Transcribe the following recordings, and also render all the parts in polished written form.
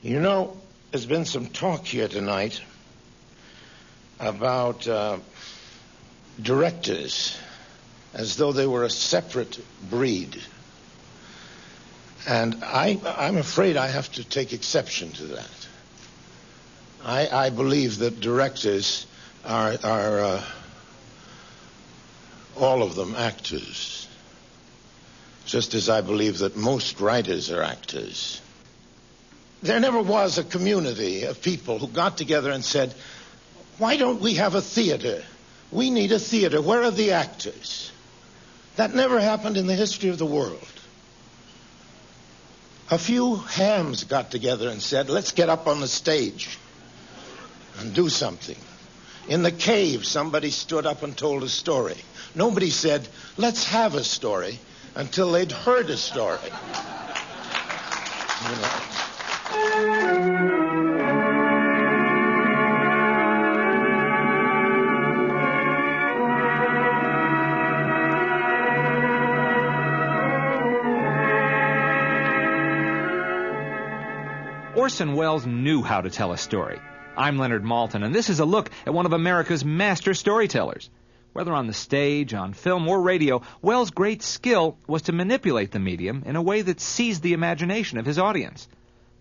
You know, there's been some talk here tonight about directors as though they were a separate breed. And I'm afraid I have to take exception to that. I believe that directors are all of them actors, just as I believe that most writers are actors. There never was a community of people who got together and said, why don't we have a theater? We need a theater. Where are the actors? That never happened in the history of the world. A few hams got together and said, let's get up on the stage and do something. In the cave, somebody stood up and told a story. Nobody said, let's have a story, until they'd heard a story. You know. Orson Welles knew how to tell a story. I'm Leonard Maltin, and this is a look at one of America's master storytellers. Whether on the stage, on film, or radio, Welles' great skill was to manipulate the medium in a way that seized the imagination of his audience.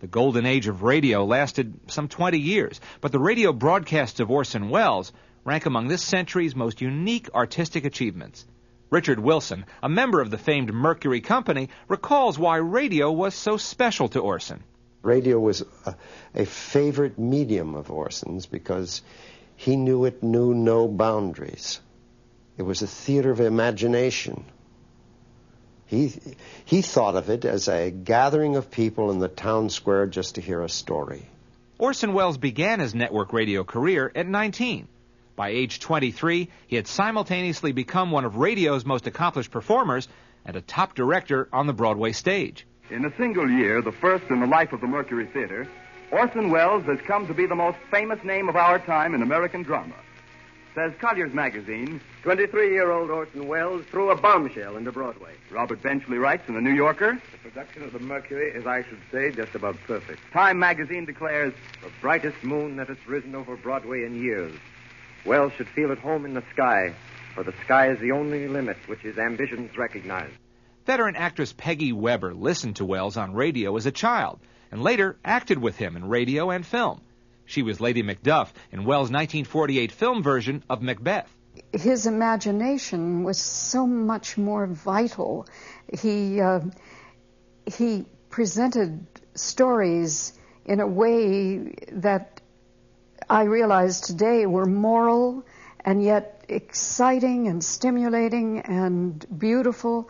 The golden age of radio lasted some 20 years, but the radio broadcasts of Orson Welles rank among this century's most unique artistic achievements. Richard Wilson, a member of the famed Mercury Company, recalls why radio was so special to Orson. Radio was a favorite medium of Orson's because he knew it knew no boundaries. It was a theater of imagination. He thought of it as a gathering of people in the town square just to hear a story. Orson Welles began his network radio career at 19. By age 23, he had simultaneously become one of radio's most accomplished performers and a top director on the Broadway stage. In a single year, the first in the life of the Mercury Theater, Orson Welles has come to be the most famous name of our time in American drama. Says Collier's Magazine, 23-year-old Orson Welles threw a bombshell into Broadway. Robert Benchley writes in the New Yorker, the production of the Mercury is, I should say, just about perfect. Time Magazine declares, the brightest moon that has risen over Broadway in years. Welles should feel at home in the sky, for the sky is the only limit which his ambitions recognize. Veteran actress Peggy Weber listened to Welles on radio as a child and later acted with him in radio and film. She was Lady Macduff in Welles' 1948 film version of Macbeth. His imagination was so much more vital. He presented stories in a way that I realize today were moral and yet exciting and stimulating and beautiful.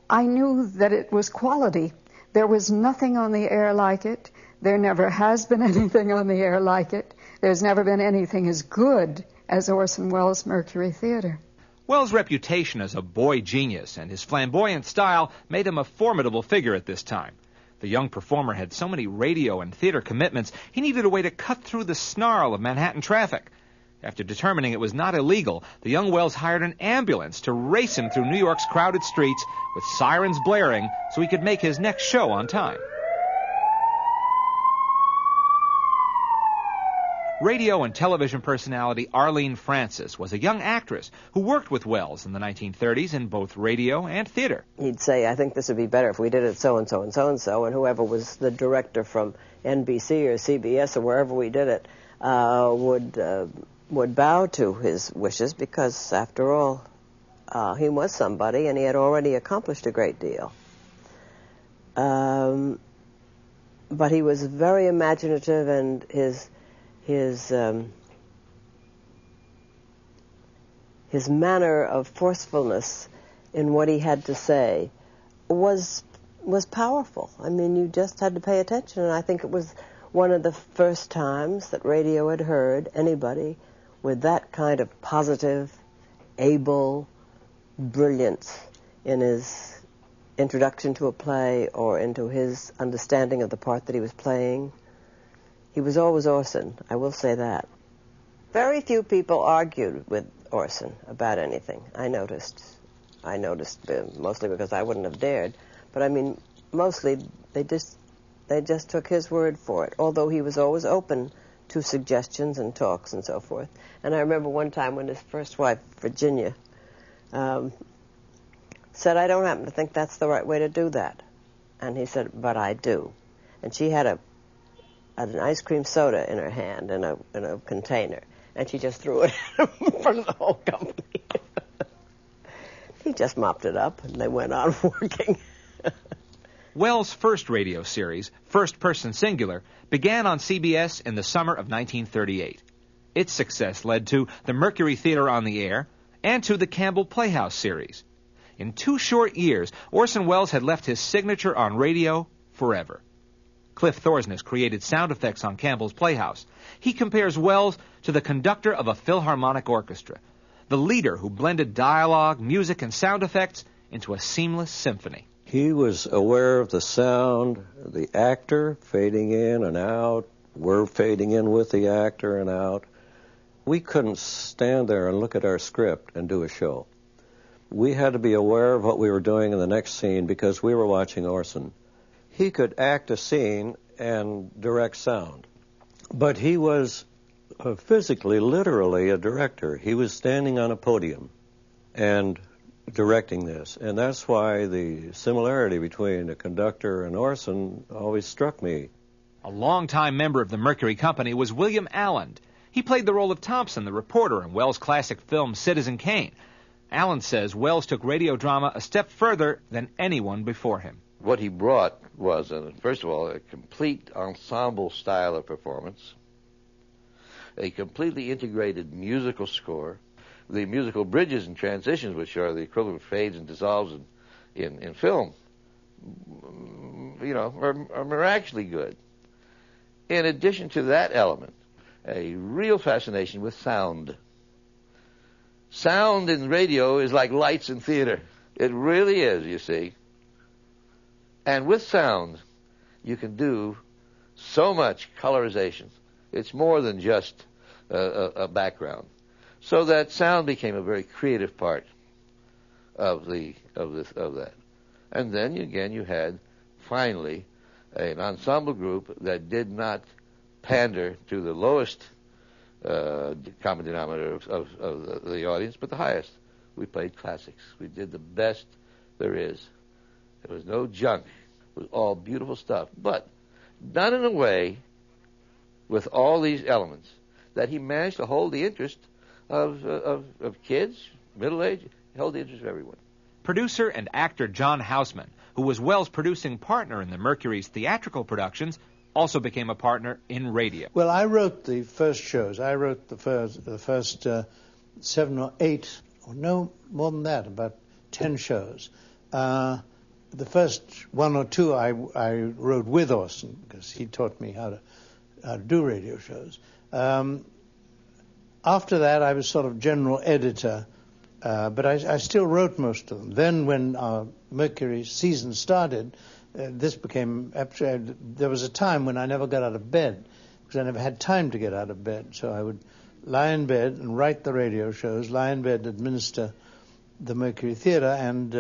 I knew that it was quality. There was nothing on the air like it. There never has been anything on the air like it. There's never been anything as good as Orson Welles' Mercury Theater. Welles' reputation as a boy genius and his flamboyant style made him a formidable figure at this time. The young performer had so many radio and theater commitments, he needed a way to cut through the snarl of Manhattan traffic. After determining it was not illegal, the young Welles hired an ambulance to race him through New York's crowded streets with sirens blaring so he could make his next show on time. Radio and television personality Arlene Francis was a young actress who worked with Welles in the 1930s in both radio and theater. He'd say, I think this would be better if we did it so-and-so and so-and-so, and whoever was the director from NBC or CBS or wherever we did it would bow to his wishes because, after all, he was somebody and he had already accomplished a great deal. But he was very imaginative, and his manner of forcefulness in what he had to say was powerful. I mean, you just had to pay attention, and I think it was one of the first times that radio had heard anybody with that kind of positive, able brilliance in his introduction to a play or into his understanding of the part that he was playing. He was always Orson, I will say that. Very few people argued with Orson about anything, I noticed. Mostly because I wouldn't have dared. But I mean, mostly they just They just took his word for it, although he was always open to suggestions and talks and so forth. And I remember one time when his first wife, Virginia, said, "I don't happen to think that's the right way to do that." And he said, "But I do." And she had an ice cream soda in her hand in a container, and she just threw it in front of the whole company. He just mopped it up, and they went on working. Welles' first radio series, First Person Singular, began on CBS in the summer of 1938. Its success led to the Mercury Theater on the Air and to the Campbell Playhouse series. In 2 short years, Orson Welles had left his signature on radio forever. Cliff Thorsness created sound effects on Campbell's Playhouse. He compares Welles to the conductor of a Philharmonic orchestra, the leader who blended dialogue, music, and sound effects into a seamless symphony. He was aware of the sound, the actor fading in and out. We're fading in with the actor and out. We couldn't stand there and look at our script and do a show. We had to be aware of what we were doing in the next scene because we were watching Orson. He could act a scene and direct sound, but he was physically, literally a director. He was standing on a podium and directing this, and that's why the similarity between a conductor and Orson always struck me. A longtime member of the Mercury Company was William Allen. He played the role of Thompson, the reporter in Welles' classic film Citizen Kane. Allen says Welles took radio drama a step further than anyone before him. What he brought was, first of all, a complete ensemble style of performance, a completely integrated musical score, the musical bridges and transitions, which are the equivalent of fades and dissolves in film, are miraculously good. In addition to that element, a real fascination with sound. Sound in radio is like lights in theater. It really is, you see. And with sound, you can do so much colorization. It's more than just a background. So that sound became a very creative part of that. And then again, you had finally an ensemble group that did not pander to the lowest common denominator of the audience, but the highest. We played classics. We did the best there is. There was no junk. It was all beautiful stuff, but done in a way with all these elements that he managed to hold the interest of kids, middle-aged, held the interest of everyone. Producer and actor John Houseman, who was Welles' producing partner in the Mercury's theatrical productions, also became a partner in radio. Well, I wrote the first shows. I wrote the first 7 or 8, or no more than that, about 10 shows. The first 1 or 2 I wrote with Orson because he taught me how to do radio shows. After that, I was sort of general editor, but I still wrote most of them. Then when our Mercury season started, this became, there was a time when I never got out of bed because I never had time to get out of bed. So I would lie in bed and write the radio shows, lie in bed, administer the Mercury Theater, and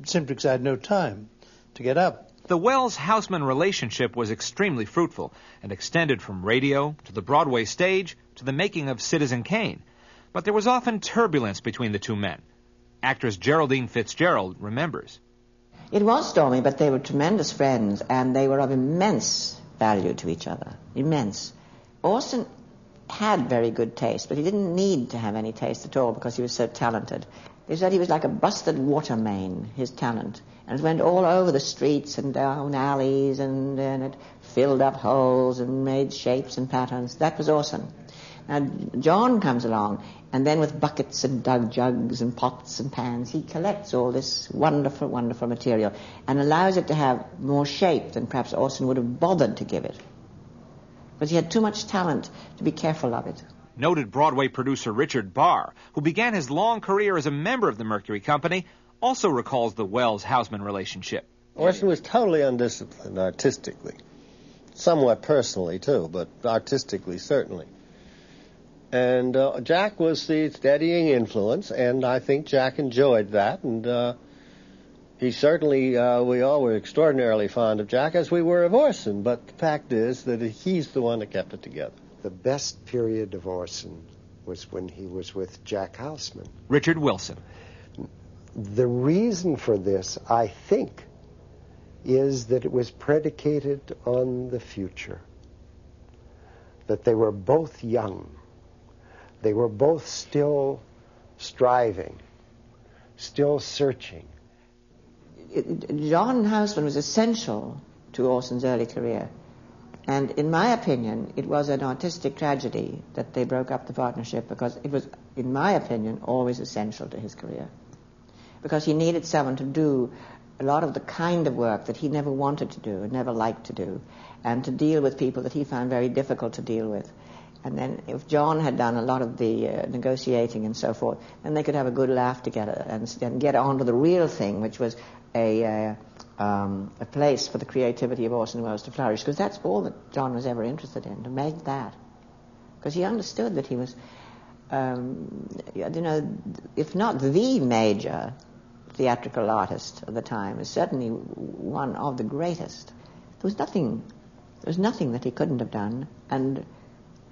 simply because I had no time to get up. The Welles-Houseman relationship was extremely fruitful and extended from radio to the Broadway stage to the making of Citizen Kane. But there was often turbulence between the two men. Actress Geraldine Fitzgerald remembers. It was stormy, but they were tremendous friends, and they were of immense value to each other. Immense. Orson had very good taste, but he didn't need to have any taste at all because he was so talented. They said he was like a busted water main, his talent, and it went all over the streets and down alleys, and it filled up holes and made shapes and patterns. That was Orson. Now, John comes along, and then with buckets and jugs and pots and pans, he collects all this wonderful, wonderful material and allows it to have more shape than perhaps Orson would have bothered to give it. Because he had too much talent to be careful of it. Noted Broadway producer Richard Barr, who began his long career as a member of the Mercury Company, also recalls the Welles-Houseman relationship. Orson was totally undisciplined artistically. Somewhat personally, too, but artistically, certainly. And Jack was the steadying influence, and I think Jack enjoyed that. And He certainly, we all were extraordinarily fond of Jack, as we were of Orson, but the fact is that he's the one that kept it together. The best period of Orson was when he was with Jack Houseman. Richard Wilson. The reason for this, I think, is that it was predicated on the future. That they were both young. They were both still striving, still searching. John Houseman was essential to Orson's early career. And in my opinion, it was an artistic tragedy that they broke up the partnership, because it was, in my opinion, always essential to his career. Because he needed someone to do a lot of the kind of work that he never wanted to do and never liked to do, and to deal with people that he found very difficult to deal with. And then if John had done a lot of the negotiating and so forth, then they could have a good laugh together and get on to the real thing, which was a place for the creativity of Orson Welles to flourish, because that's all that John was ever interested in, to make that. Because he understood that he was, if not the major theatrical artist of the time, is certainly one of the greatest. There was nothing that he couldn't have done, and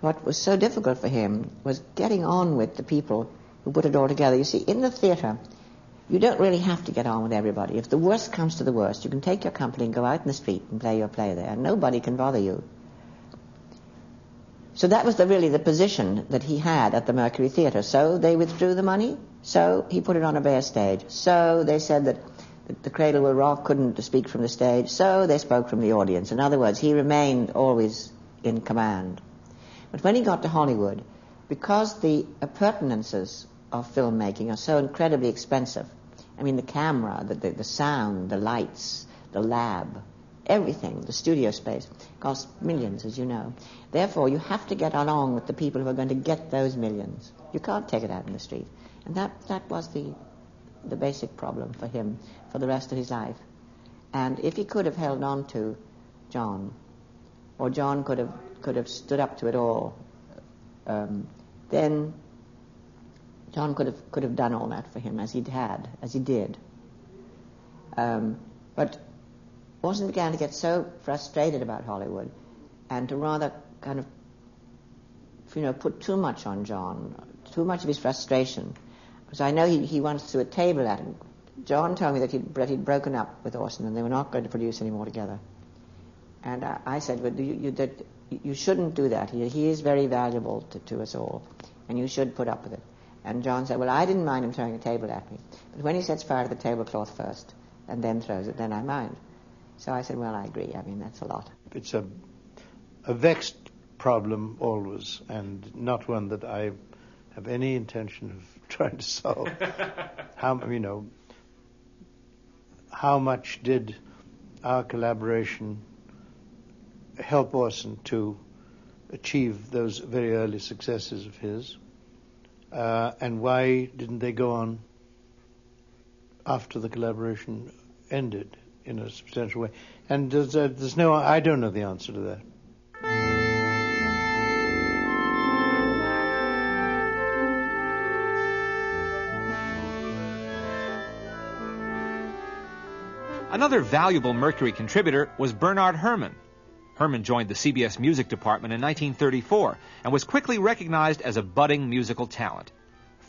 what was so difficult for him was getting on with the people who put it all together. You see, in the theater, you don't really have to get on with everybody. If the worst comes to the worst, you can take your company and go out in the street and play your play there, and nobody can bother you. So that was really the position that he had at the Mercury Theater. So they withdrew the money, so he put it on a bare stage. So they said that the Cradle Will Rock couldn't speak from the stage, so they spoke from the audience. In other words, he remained always in command. But when he got to Hollywood, because the appurtenances of filmmaking are so incredibly expensive, I mean, the camera, the sound, the lights, the lab, everything, the studio space, costs millions, as you know. Therefore, you have to get along with the people who are going to get those millions. You can't take it out in the street. And that was the basic problem for him for the rest of his life. And if he could have held on to John, or John could have stood up to it all, then John could have done all that for him, as he did. But Orson began to get so frustrated about Hollywood, and to rather kind of, put too much on John, too much of his frustration. Because I know he once threw a table at him. John told me that he'd broken up with Orson and they were not going to produce any more together. And I said, well, you shouldn't do that. He is very valuable to us all, and you should put up with it. And John said, well, I didn't mind him throwing a table at me, but when he sets fire to the tablecloth first and then throws it, then I mind. So I said, well, I agree. I mean, that's a lot. It's a vexed problem always, and not one that I have any intention of trying to solve. How much did our collaboration help Orson to achieve those very early successes of his? And why didn't they go on after the collaboration ended in a substantial way? And I don't know the answer to that. Another valuable Mercury contributor was Bernard Herrmann. Herrmann joined the CBS music department in 1934 and was quickly recognized as a budding musical talent.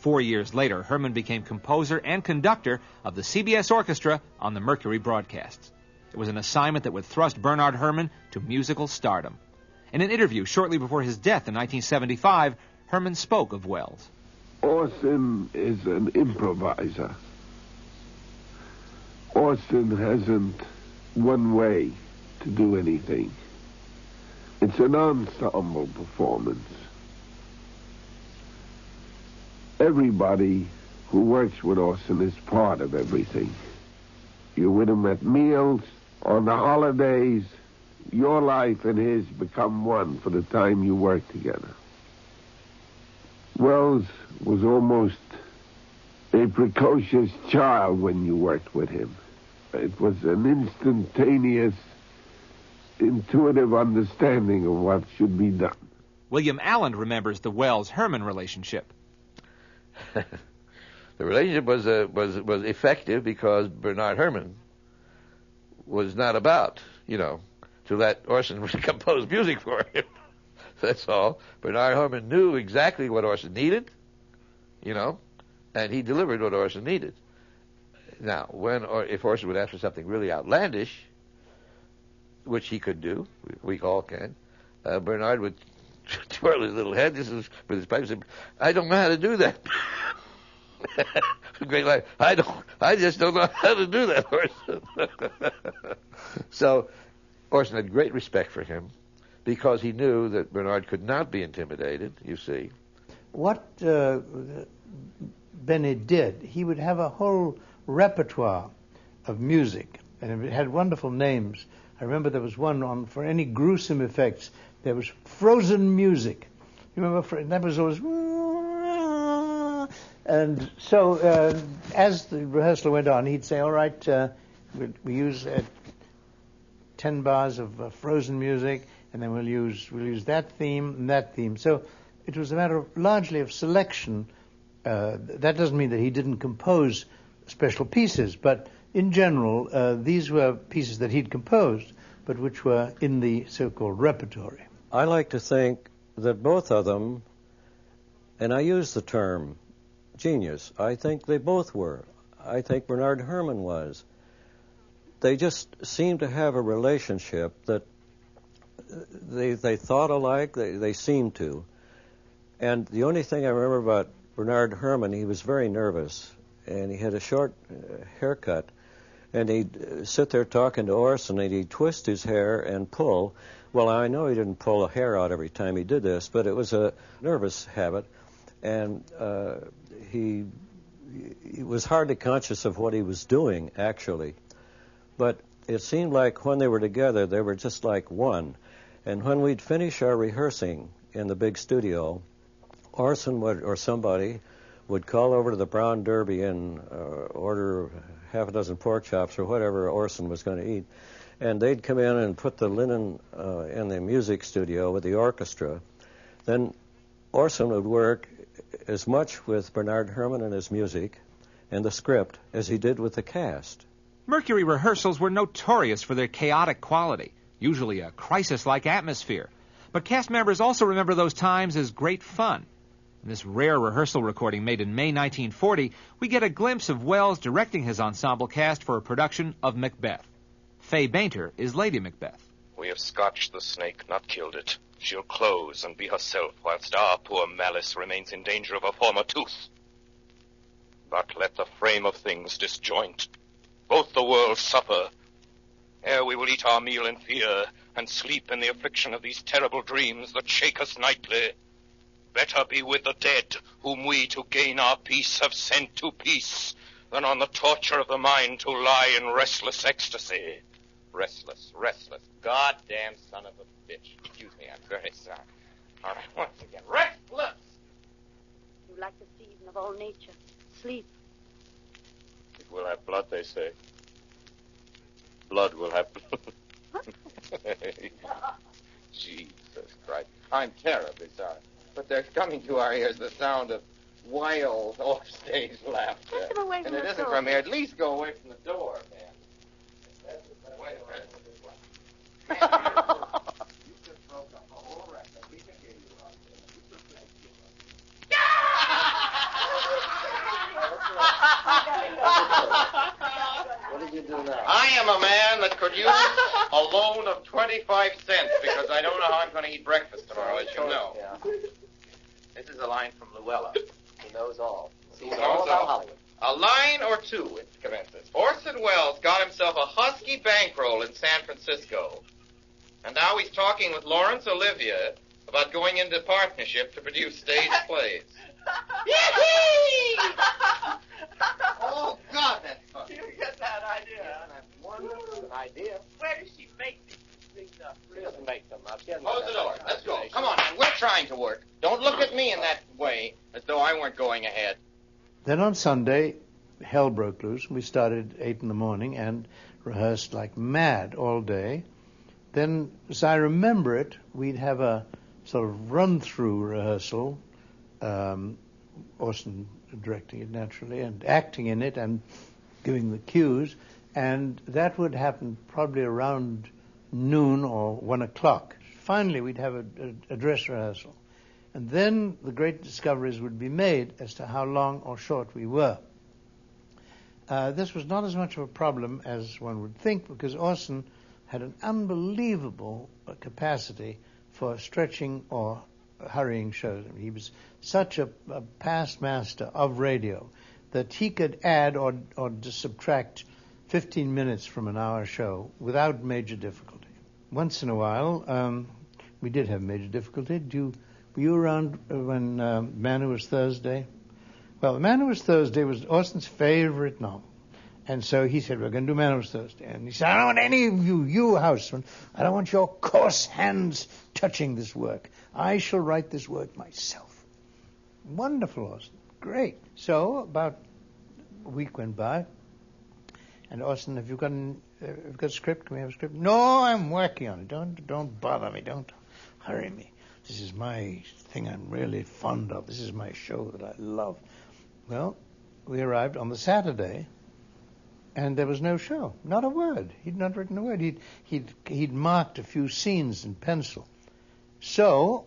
4 years later, Herrmann became composer and conductor of the CBS Orchestra on the Mercury broadcasts. It was an assignment that would thrust Bernard Herrmann to musical stardom. In an interview shortly before his death in 1975, Herrmann spoke of Welles. Orson is an improviser. Orson hasn't one way to do anything. It's an ensemble performance. Everybody who works with Orson is part of everything. You're with him at meals, on the holidays. Your life and his become one for the time you work together. Wells was almost a precocious child when you worked with him. It was an instantaneous, intuitive understanding of what should be done. William Allen remembers the Welles-Herrmann relationship. The relationship was effective because Bernard Herrmann was not about, to let Orson compose music for him. That's all. Bernard Herrmann knew exactly what Orson needed, and he delivered what Orson needed. Now, if Orson would ask for something really outlandish, which he could do, we all can, Bernard would twirl his little head with his pipe and say, "I don't know how to do that." Great line. I just don't know how to do that, Orson. So Orson had great respect for him because he knew that Bernard could not be intimidated, you see. What Benny did, he would have a whole repertoire of music, and it had wonderful names. I remember there was one for any gruesome effects. There was frozen music. You remember? That was always... And so as the rehearsal went on, he'd say, all right, we use 10 bars of frozen music, and then we'll use that theme and that theme. So it was a matter largely of selection. That doesn't mean that he didn't compose special pieces, but in general, these were pieces that he'd composed, but which were in the so-called repertory. I like to think that both of them, and I use the term genius, I think they both were. I think Bernard Herrmann was. They just seemed to have a relationship that they thought alike, they seemed to. And the only thing I remember about Bernard Herrmann, he was very nervous, and he had a short haircut, and he'd sit there talking to Orson, and he'd twist his hair and pull. Well, I know he didn't pull a hair out every time he did this, but it was a nervous habit, and he was hardly conscious of what he was doing, actually. But it seemed like when they were together, they were just like one. And when we'd finish our rehearsing in the big studio, Orson or somebody would call over to the Brown Derby and order half a dozen pork chops or whatever Orson was going to eat. And they'd come in and put the linen in the music studio with the orchestra. Then Orson would work as much with Bernard Herrmann and his music and the script as he did with the cast. Mercury rehearsals were notorious for their chaotic quality, usually a crisis-like atmosphere. But cast members also remember those times as great fun. In this rare rehearsal recording made in May 1940, we get a glimpse of Welles directing his ensemble cast for a production of Macbeth. Fay Bainter is Lady Macbeth. We have scotched the snake, not killed it. She'll close and be herself, whilst our poor malice remains in danger of a former tooth. But let the frame of things disjoint. Both the worlds suffer. Ere we will eat our meal in fear, and sleep in the affliction of these terrible dreams that shake us nightly. Better be with the dead, whom we to gain our peace have sent to peace, than on the torture of the mind to lie in restless ecstasy. Restless, goddamn son of a bitch. Excuse me, I'm very sorry. All right, once again, restless! You like the season of all nature. Sleep. It will have blood, they say. Blood will have blood. Jesus Christ. I'm terribly sorry. But there's coming to our ears the sound of wild, off-stage laughter. Take them away from and it the isn't door. from here. At least go away from the door, man. Wait a minute. You just broke up a whole record. We can hear you out there. What did you do now? I am a man that could use a loan of 25 cents because I don't know how I'm going to eat breakfast tomorrow, as you know. Yeah. This is a line from Luella. He knows all. He knows all about Hollywood. A line or two, it commences. Orson Welles got himself a husky bankroll in San Francisco. And now he's talking with Laurence Olivier about going into partnership to produce stage plays. Yee-hee! Oh, God, that's fun. You get that idea. That's wonderful. An idea. Where does she make these things up? She doesn't make them up. Close the door. Let's go. Come on, man. We're trying to work. Don't look at me in that way as though I weren't going ahead. Then on Sunday, hell broke loose. We started at 8 in the morning and rehearsed like mad all day. Then, as I remember it, we'd have a sort of run-through rehearsal. Orson directing it naturally and acting in it and giving the cues, and that would happen probably around noon or 1 o'clock. Finally, we'd have a dress rehearsal, and then the great discoveries would be made as to how long or short we were. This was not as much of a problem as one would think, because Orson had an unbelievable capacity for stretching or hurrying shows. I mean, he was such a past master of radio that he could add or just subtract 15 minutes from an hour show without major difficulty. Once in a while, we did have major difficulty. Were you around when Man Who Was Thursday? Well, Man Who Was Thursday was Orson's favorite novel. And so he said, we're going to do Man Who Was Thursday. And he said, I don't want any of you housemen, I don't want your coarse hands touching this work. I shall write this work myself. Wonderful, Orson. Great. So about a week went by, and Orson, have you got a script? Can we have a script? No, I'm working on it. Don't bother me. Don't hurry me. This is my thing I'm really fond of. This is my show that I love. Well, we arrived on the Saturday, and there was no show. Not a word. He'd not written a word. He'd marked a few scenes in pencil. So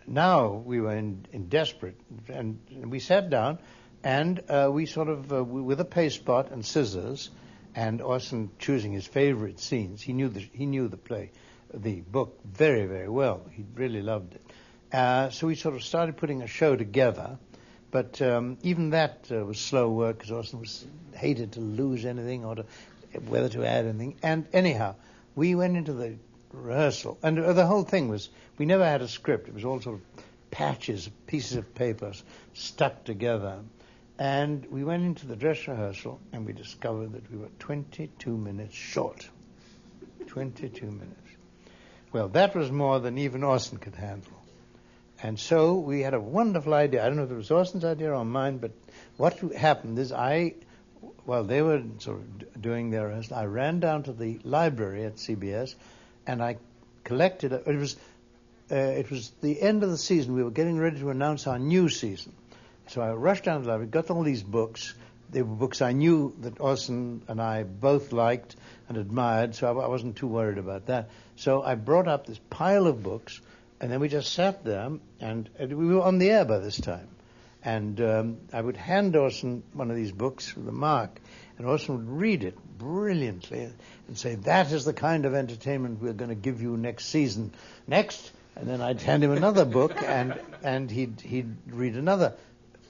now we were in desperate, and we sat down, and we sort of, with a paste pot and scissors, and Orson choosing his favorite scenes. He knew the play, the book very, very well. He really loved it. So we sort of started putting a show together, but even that was slow work, because Orson hated to lose anything or whether to add anything. And anyhow, we went into the rehearsal, and the whole thing was, we never had a script. It was all sort of patches, pieces of paper stuck together. And we went into the dress rehearsal, and we discovered that we were 22 minutes short. 22 minutes. Well, that was more than even Orson could handle. And so we had a wonderful idea. I don't know if it was Orson's idea or mine, but what happened is while they were sort of doing their rehearsal, I ran down to the library at CBS, and I collected, it was the end of the season. We were getting ready to announce our new season. So I rushed down to the library, got all these books. They were books I knew that Orson and I both liked and admired, so I wasn't too worried about that. So I brought up this pile of books, and then we just sat there, and we were on the air by this time. And I would hand Orson one of these books with a mark, and Orson would read it brilliantly and say, that is the kind of entertainment we're going to give you next season. Next. And then I'd hand him another book, and he'd read another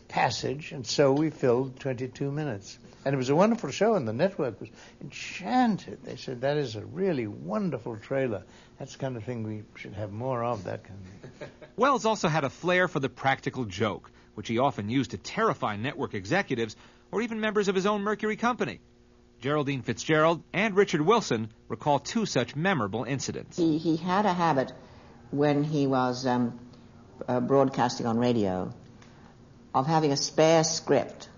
passage, and so we filled 22 minutes. And it was a wonderful show, and the network was enchanted. They said, that is a really wonderful trailer. That's the kind of thing we should have more of, that kind of thing. Welles also had a flair for the practical joke, which he often used to terrify network executives or even members of his own Mercury Company. Geraldine Fitzgerald and Richard Wilson recall two such memorable incidents. He had a habit when he was broadcasting on radio of having a spare script,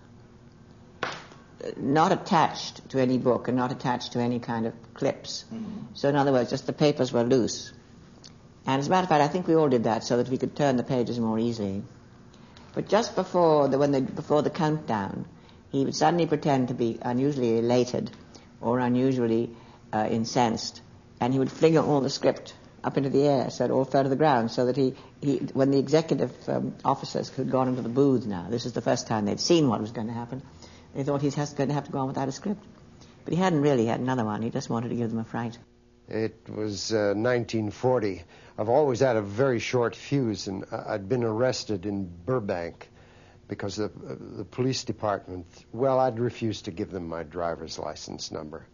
not attached to any book and not attached to any kind of clips. So in other words, just the papers were loose. And as a matter of fact, I think we all did that so that we could turn the pages more easily. But just before the countdown, he would suddenly pretend to be unusually elated or unusually incensed, and he would fling all the script up into the air so it all fell to the ground, so that he when the executive officers had gone into the booth now, this is the first time they'd seen what was going to happen, they thought he was going to have to go on without a script. But he hadn't really had another one. He just wanted to give them a fright. It was 1940. I've always had a very short fuse, and I'd been arrested in Burbank because the police department, well, I'd refused to give them my driver's license number.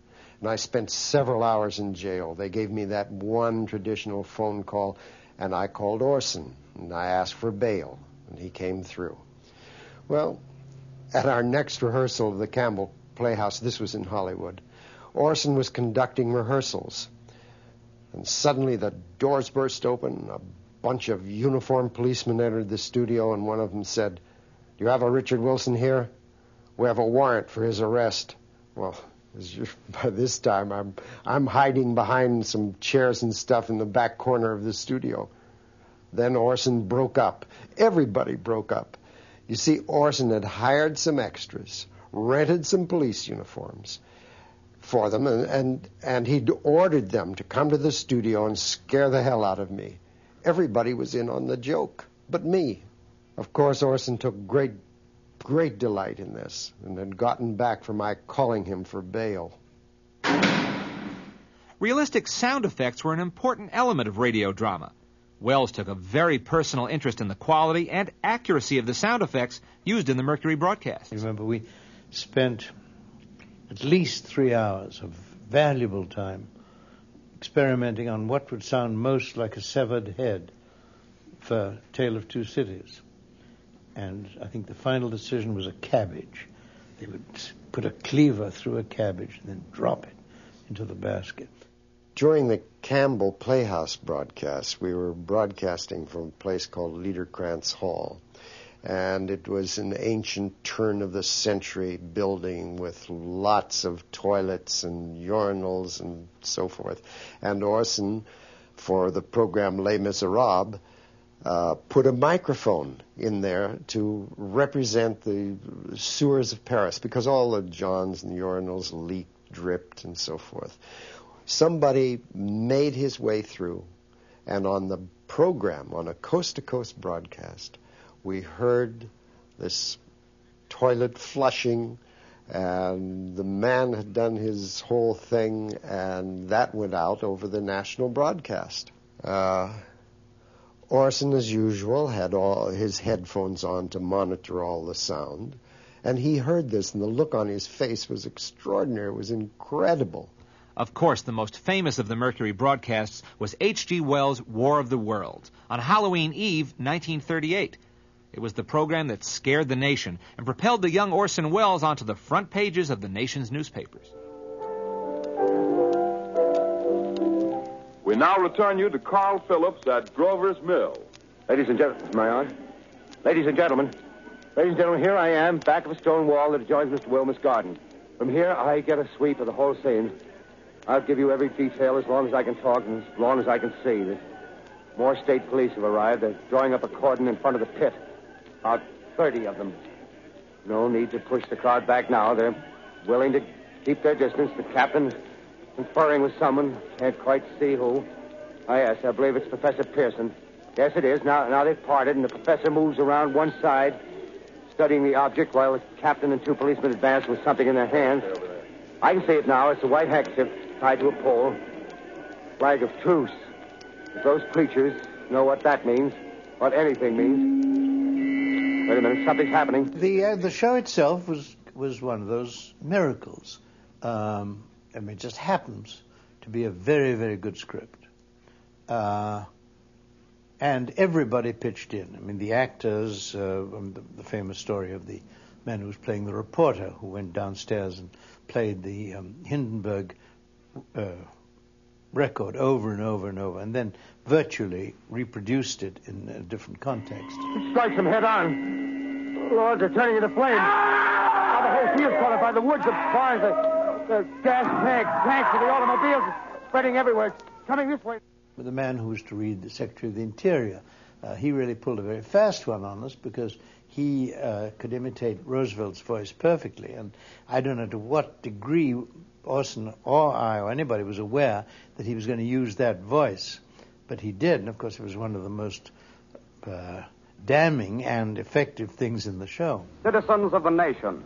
And I spent several hours in jail. They gave me that one traditional phone call, and I called Orson, and I asked for bail, and he came through. Well, at our next rehearsal of the Campbell Playhouse, this was in Hollywood, Orson was conducting rehearsals. And suddenly the doors burst open, a bunch of uniformed policemen entered the studio, and one of them said, "Do you have a Richard Wilson here? We have a warrant for his arrest." Well, by this time, I'm hiding behind some chairs and stuff in the back corner of the studio. Then Orson broke up. Everybody broke up. You see, Orson had hired some extras, rented some police uniforms for them, and he'd ordered them to come to the studio and scare the hell out of me. Everybody was in on the joke, but me. Of course, Orson took great delight in this, and had gotten back for my calling him for bail. Realistic sound effects were an important element of radio drama. Welles took a very personal interest in the quality and accuracy of the sound effects used in the Mercury broadcast. Remember, we spent at least 3 hours of valuable time experimenting on what would sound most like a severed head for Tale of Two Cities. And I think the final decision was a cabbage. They would put a cleaver through a cabbage and then drop it into the basket. During the Campbell Playhouse broadcast, we were broadcasting from a place called Liederkrantz Hall. And it was an ancient turn-of-the-century building with lots of toilets and urinals and so forth. And Orson, for the program Les Miserables, put a microphone in there to represent the sewers of Paris, because all the johns and the urinals leaked, dripped, and so forth. Somebody made his way through, and on the program, on a coast-to-coast broadcast, we heard this toilet flushing, and the man had done his whole thing, and that went out over the national broadcast. Orson, as usual, had all his headphones on to monitor all the sound, and he heard this, and the look on his face was extraordinary. It was incredible. Of course, the most famous of the Mercury broadcasts was H.G. Wells' War of the Worlds on Halloween Eve, 1938. It was the program that scared the nation and propelled the young Orson Welles onto the front pages of the nation's newspapers. We now return you to Carl Phillips at Grover's Mill. Ladies and gentlemen, am I on? Ladies and gentlemen, here I am, back of a stone wall that adjoins Mr. Wilmer's garden. From here, I get a sweep of the whole scene. I'll give you every detail as long as I can talk and as long as I can see. There's more state police have arrived. They're drawing up a cordon in front of the pit. About 30 of them. No need to push the crowd back now. They're willing to keep their distance. The captain conferring with someone. Can't quite see who. Oh, yes, I believe it's Professor Pearson. Yes, it is. Now they've parted, and the professor moves around one side, studying the object, while the captain and two policemen advance with something in their hands. I can see it now. It's a white handkerchief tied to a pole. Flag of truce. If those preachers know what that means, what anything means. Wait a minute, something's happening. The show itself was one of those miracles. It just happens to be a very, very good script. And everybody pitched in. I mean, the actors, the famous story of the man who was playing the reporter, who went downstairs and played the Hindenburg record over and over and over, and then virtually reproduced it in a different context. It strikes them head on. Lord, they're turning into flames. Now the whole field's caught up by the woods, the barns, the gas tanks of the automobiles spreading everywhere. It's coming this way. The man who was to read the Secretary of the Interior, he really pulled a very fast one on us, because he could imitate Roosevelt's voice perfectly. And I don't know to what degree Orson or I or anybody was aware that he was going to use that voice. But he did, and of course it was one of the most damning and effective things in the show. Citizens of the nation,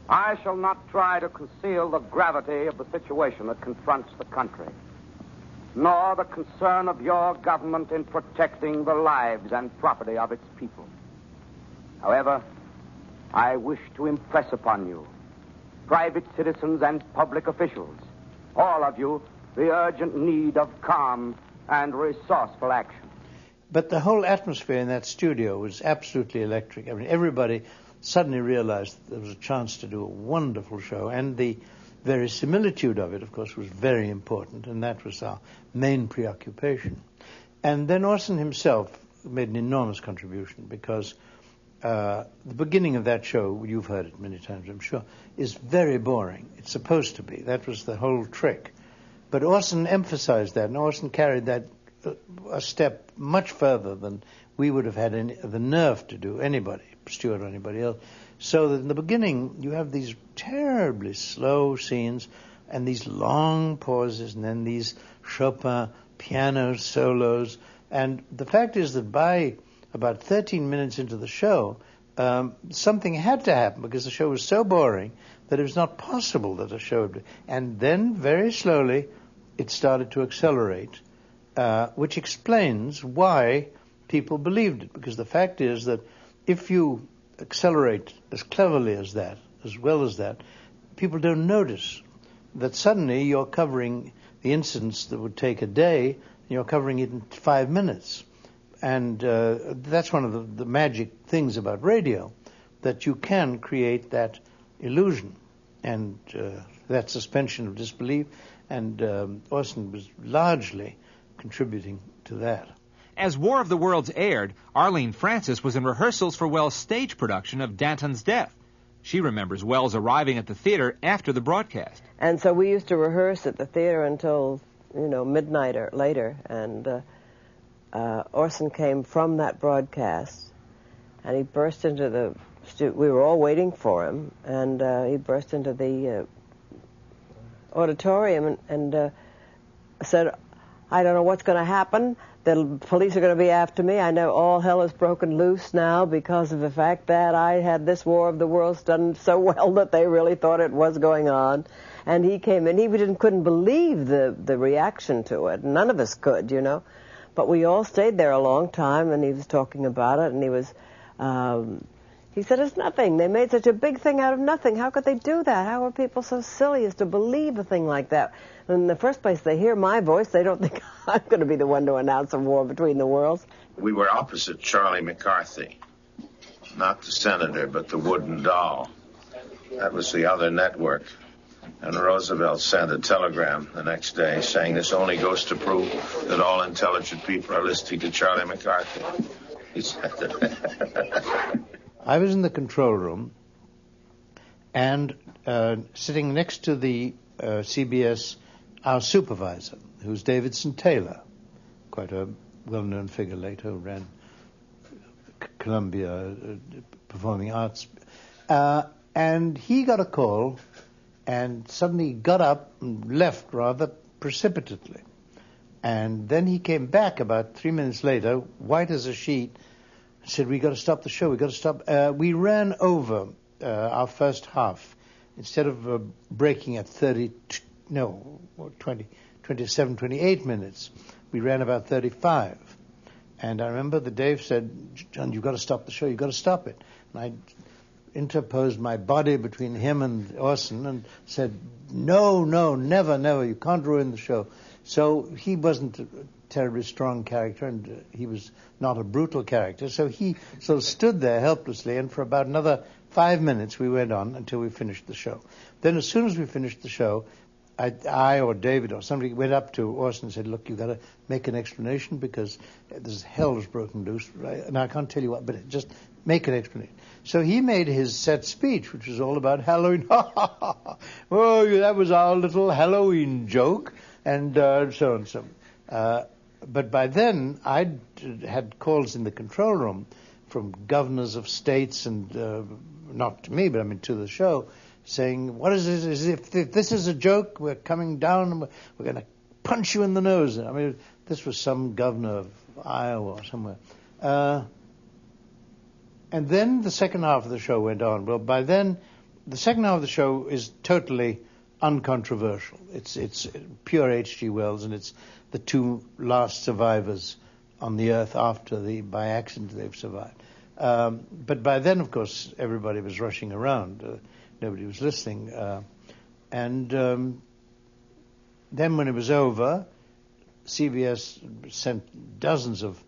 I shall not try to conceal the gravity of the situation that confronts the country, nor the concern of your government in protecting the lives and property of its people. However, I wish to impress upon you, private citizens and public officials, all of you, the urgent need of calm and resourceful action. But the whole atmosphere in that studio was absolutely electric. I mean, everybody suddenly realized that there was a chance to do a wonderful show, and the verisimilitude of it, of course, was very important, and that was our main preoccupation. And then Orson himself made an enormous contribution, because the beginning of that show, you've heard it many times, I'm sure, is very boring. It's supposed to be. That was the whole trick. But Orson emphasized that, and Orson carried that a step much further than we would have had the nerve to do, anybody, Stewart or anybody else. So that in the beginning, you have these terribly slow scenes and these long pauses and then these Chopin piano solos. And the fact is that by about 13 minutes into the show, something had to happen because the show was so boring that it was not possible that a show would be. And then, very slowly, it started to accelerate, which explains why people believed it. Because the fact is that if you accelerate as cleverly as that, as well as that, people don't notice that suddenly you're covering the incidents that would take a day, and you're covering it in 5 minutes. And that's one of the magic things about radio, that you can create that illusion and that suspension of disbelief. And Orson was largely contributing to that. As War of the Worlds aired, Arlene Francis was in rehearsals for Wells' stage production of Danton's Death. She remembers Wells arriving at the theater after the broadcast. And so we used to rehearse at the theater until, midnight or later. And Orson came from that broadcast, and he burst into the studio. We were all waiting for him, and he burst into the auditorium and said, "I don't know what's going to happen. The police are going to be after me. I know all hell has broken loose now because of the fact that I had this War of the Worlds done so well that they really thought it was going on." And he came in. He couldn't believe the reaction to it. None of us could, But we all stayed there a long time, and he was talking about it, and he was... he said, "It's nothing. They made such a big thing out of nothing. How could they do that? How are people so silly as to believe a thing like that? In the first place, they hear my voice. They don't think I'm going to be the one to announce a war between the worlds." We were opposite Charlie McCarthy. Not the senator, but the wooden doll. That was the other network. And Roosevelt sent a telegram the next day saying this only goes to prove that all intelligent people are listening to Charlie McCarthy. He said that. I was in the control room, and sitting next to the CBS, our supervisor, who's Davidson Taylor, quite a well-known figure later, who ran Columbia Performing Arts. And he got a call and suddenly got up and left rather precipitately. And then he came back about 3 minutes later, white as a sheet, and said, "We got to stop the show. We got to stop." We ran over our first half. Instead of breaking at 27, 28 minutes, we ran about 35. And I remember that Dave said, "John, you've got to stop the show. You've got to stop it." And I interposed my body between him and Orson and said, no, never, you can't ruin the show. So he wasn't a terribly strong character, and he was not a brutal character. So he sort of stood there helplessly, and for about another 5 minutes we went on until we finished the show. Then as soon as we finished the show, I or David or somebody went up to Orson and said, "Look, you've got to make an explanation because this hell has broken loose, right? And I can't tell you what, but just make an explanation." So he made his set speech, which was all about Halloween. Oh, that was our little Halloween joke, and so on. But by then, I'd had calls in the control room from governors of states, and not to me, but I mean to the show, saying, "What is this? If this is a joke, we're coming down and we're going to punch you in the nose." I mean, this was some governor of Iowa or somewhere. And then the second half of the show went on. Well, by then, the second half of the show is totally uncontroversial. It's pure H.G. Wells, and it's the two last survivors on the earth after by accident they've survived. But by then, of course, everybody was rushing around. Nobody was listening. And then when it was over, CBS sent dozens of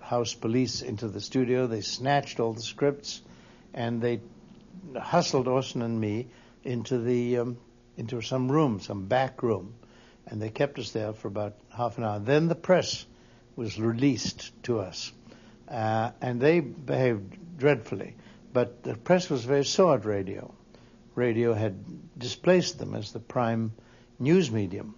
house police into the studio. They snatched all the scripts, and they hustled Orson and me into some room, some back room, and they kept us there for about half an hour. Then the press was released to us, and they behaved dreadfully. But the press was very sore at radio. Radio had displaced them as the prime news medium,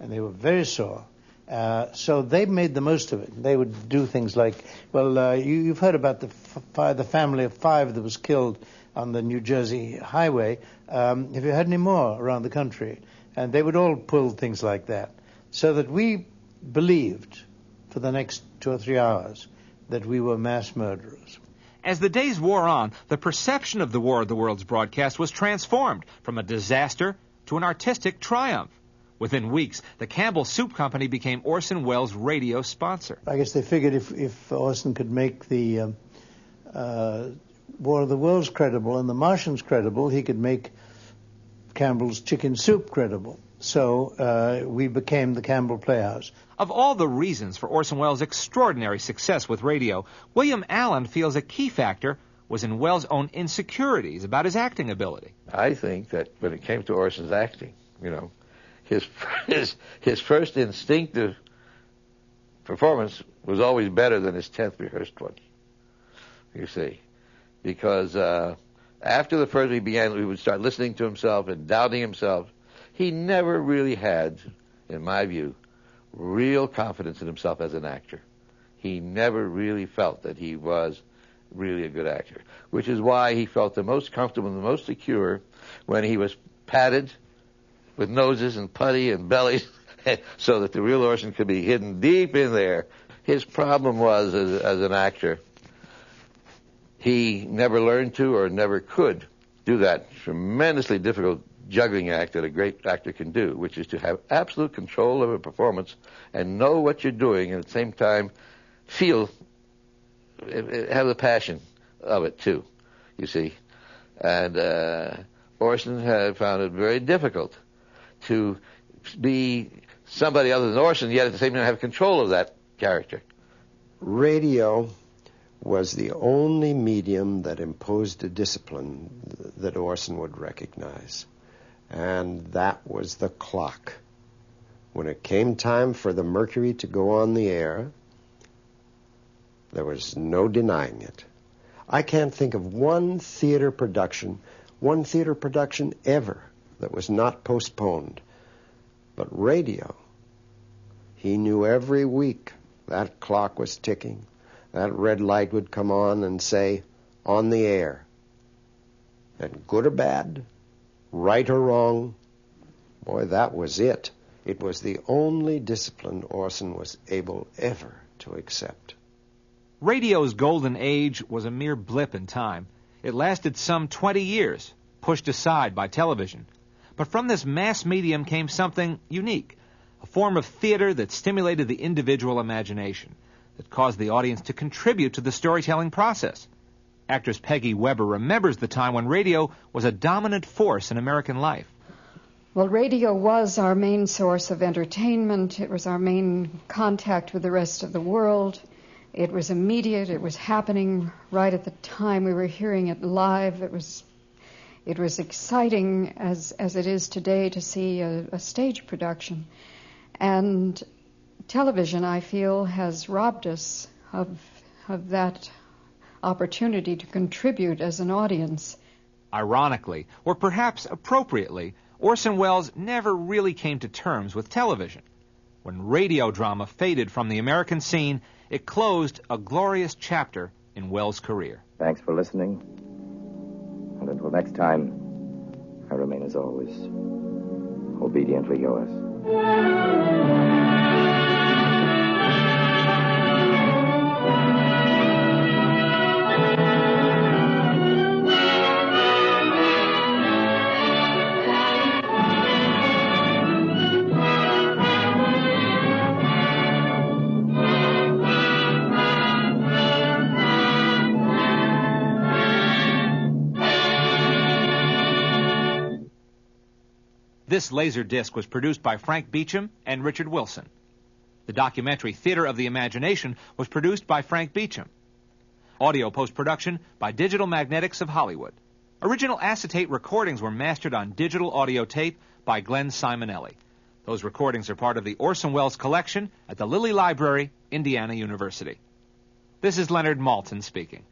and they were very sore. So they made the most of it. They would do things like, well, you've heard about the family of 5 that was killed on the New Jersey highway. Have you had any more around the country? And they would all pull things like that. So that we believed for the next 2 or 3 hours that we were mass murderers. As the days wore on, the perception of the War of the Worlds broadcast was transformed from a disaster to an artistic triumph. Within weeks, the Campbell Soup Company became Orson Welles' radio sponsor. I guess they figured if Orson could make the War of the Worlds credible and the Martians credible, he could make Campbell's Chicken Soup credible. So we became the Campbell Playhouse. Of all the reasons for Orson Welles' extraordinary success with radio, William Allen feels a key factor was in Welles' own insecurities about his acting ability. I think that when it came to Orson's acting, his first instinctive performance was always better than his 10th rehearsed one, you see. Because after the first he would start listening to himself and doubting himself. He never really had, in my view, real confidence in himself as an actor. He never really felt that he was really a good actor, which is why he felt the most comfortable and the most secure when he was padded with noses and putty and bellies so that the real Orson could be hidden deep in there. His problem was, as an actor, he never learned to or never could do that tremendously difficult juggling act that a great actor can do, which is to have absolute control of a performance and know what you're doing and at the same time have the passion of it too, you see. And Orson had found it very difficult to be somebody other than Orson, yet at the same time have control of that character. Radio was the only medium that imposed a discipline that Orson would recognize. And that was the clock. When it came time for the Mercury to go on the air, there was no denying it. I can't think of one theater production ever that was not postponed. But radio, he knew every week that clock was ticking. That red light would come on and say, on the air. And good or bad, right or wrong, boy, that was it. It was the only discipline Orson was able ever to accept. Radio's golden age was a mere blip in time. It lasted some 20 years, pushed aside by television. But from this mass medium came something unique, a form of theater that stimulated the individual imagination, that caused the audience to contribute to the storytelling process. Actress Peggy Weber remembers the time when radio was a dominant force in American life. Well, radio was our main source of entertainment. It was our main contact with the rest of the world. It was immediate. It was happening right at the time we were hearing it live. It was exciting as it is today to see a stage production. And television, I feel, has robbed us of that opportunity to contribute as an audience. Ironically, or perhaps appropriately, Orson Welles never really came to terms with television. When radio drama faded from the American scene, it closed a glorious chapter in Welles' career. Thanks for listening. And until next time, I remain as always, obediently yours. This laser disc was produced by Frank Beecham and Richard Wilson. The documentary Theater of the Imagination was produced by Frank Beecham. Audio post-production by Digital Magnetics of Hollywood. Original acetate recordings were mastered on digital audio tape by Glenn Simonelli. Those recordings are part of the Orson Welles collection at the Lilly Library, Indiana University. This is Leonard Maltin speaking.